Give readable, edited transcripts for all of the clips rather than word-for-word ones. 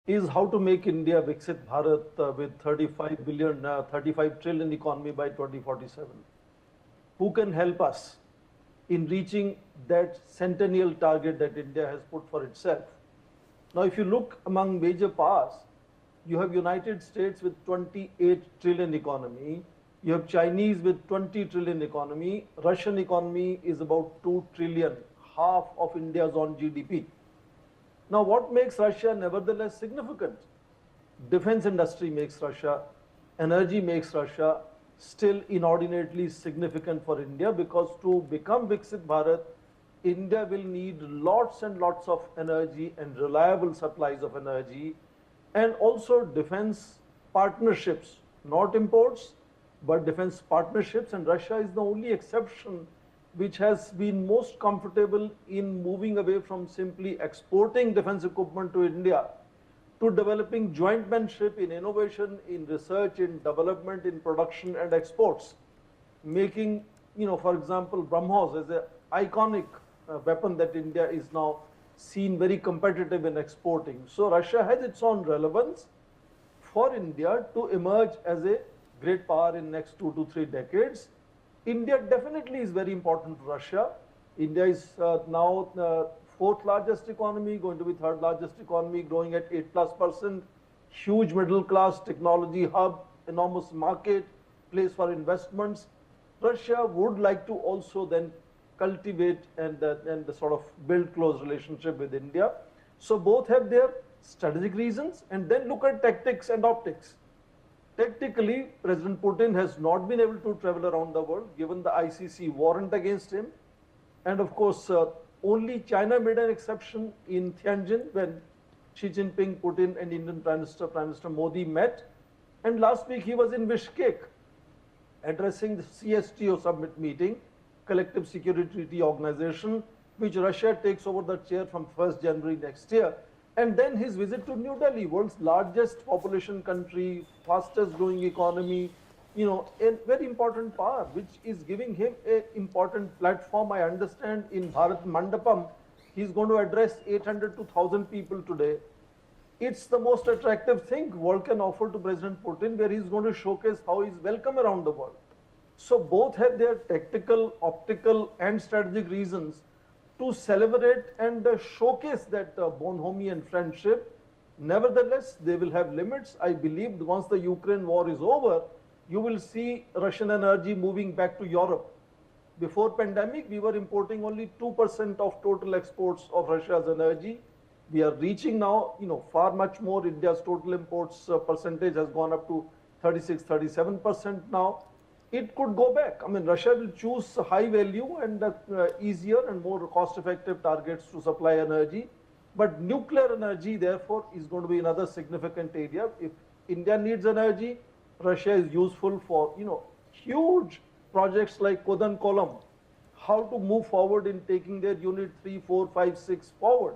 is how to make India Viksit Bharat with 35 trillion economy by 2047. Who can help us in reaching that centennial target that India has put for itself? Now, if you look among major powers, you have United States with 28 trillion economy, you have Chinese with 20 trillion economy, Russian economy is about 2 trillion, half of India's own GDP. Now, what makes Russia nevertheless significant? Defense industry makes Russia, energy makes Russia still inordinately significant for India, because to become Viksit Bharat, India will need lots and lots of energy and reliable supplies of energy, and also defense partnerships, not imports, but defense partnerships. And Russia is the only exception which has been most comfortable in moving away from simply exporting defense equipment to India to developing jointmanship in innovation, in research, in development, in production and exports, making, for example, BrahMos as an iconic weapon that India is now seen very competitive in exporting. So Russia has its own relevance for India to emerge as a great power in next 2 to 3 decades. India definitely is very important to Russia. India is now fourth largest economy, going to be third largest economy, growing at 8+%, huge middle class, technology hub, enormous market, place for investments. Russia would like to also then cultivate and sort of build close relationship with India. So both have their strategic reasons, and then look at tactics and optics. Tactically, President Putin has not been able to travel around the world given the ICC warrant against him. And of course, only China made an exception in Tianjin when Xi Jinping, Putin and Indian Prime Minister Modi met. And last week he was in Bishkek addressing the CSTO summit meeting, Collective Security Treaty Organization, which Russia takes over the chair from 1st January next year. And then his visit to New Delhi, world's largest population country, fastest growing economy, a very important power, which is giving him an important platform. I understand in Bharat Mandapam, he's going to address 800 to 1,000 people today. It's the most attractive thing world can offer to President Putin, where he's going to showcase how he's welcome around the world. So both have their tactical, optical and strategic reasons to celebrate and showcase that bonhomie and friendship. Nevertheless, they will have limits. I believe once the Ukraine war is over, you will see Russian energy moving back to Europe. Before pandemic, we were importing only 2% of total exports of Russia's energy. We are reaching now, far much more. India's total imports percentage has gone up to 36, 37% now. It could go back. I mean, Russia will choose high value and easier and more cost-effective targets to supply energy. But nuclear energy, therefore, is going to be another significant area. If India needs energy, Russia is useful for, huge projects like Kodan-Kolam. How to move forward in taking their unit 3, 4, 5, 6 forward.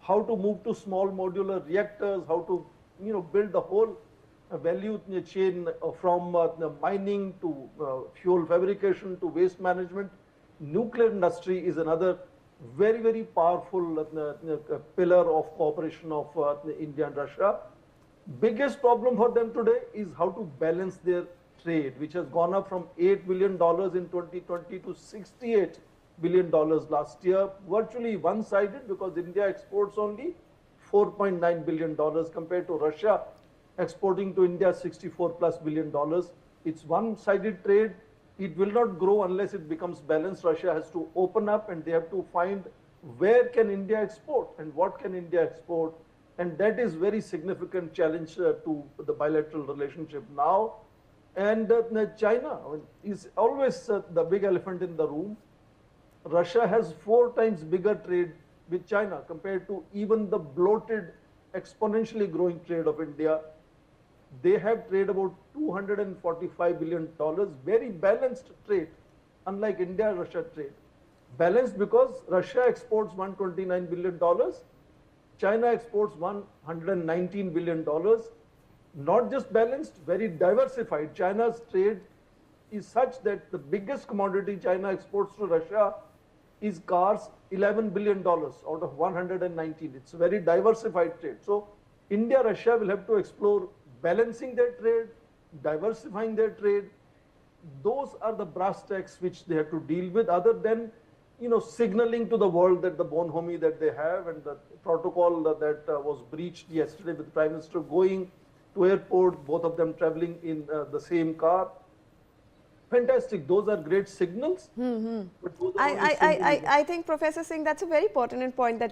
How to move to small modular reactors. How to, build the whole value chain from mining to fuel fabrication to waste management. Nuclear industry is another very, very powerful pillar of cooperation of India and Russia. Biggest problem for them today is how to balance their trade, which has gone up from $8 billion in 2020 to $68 billion last year, virtually one-sided, because India exports only $4.9 billion compared to Russia exporting to India $64+ billion. It's one-sided trade. It will not grow unless it becomes balanced. Russia has to open up, and they have to find where can India export and what can India export. And that is very significant challenge to the bilateral relationship now. And China is always the big elephant in the room. Russia has 4 times bigger trade with China compared to even the bloated, exponentially growing trade of India. They have trade about $245 billion, very balanced trade, unlike India-Russia trade. Balanced because Russia exports $129 billion, China exports $119 billion. Not just balanced, very diversified. China's trade is such that the biggest commodity China exports to Russia is cars, $11 billion out of 119. It's a very diversified trade. So India, Russia will have to explore balancing their trade, diversifying their trade. Those are the brass tacks which they have to deal with, other than, signaling to the world that the bonhomie that they have and the protocol that was breached yesterday with the Prime Minister going to airport, both of them traveling in the same car. Fantastic. Those are great signals. But those are only I think, Professor Singh, that's a very pertinent point that you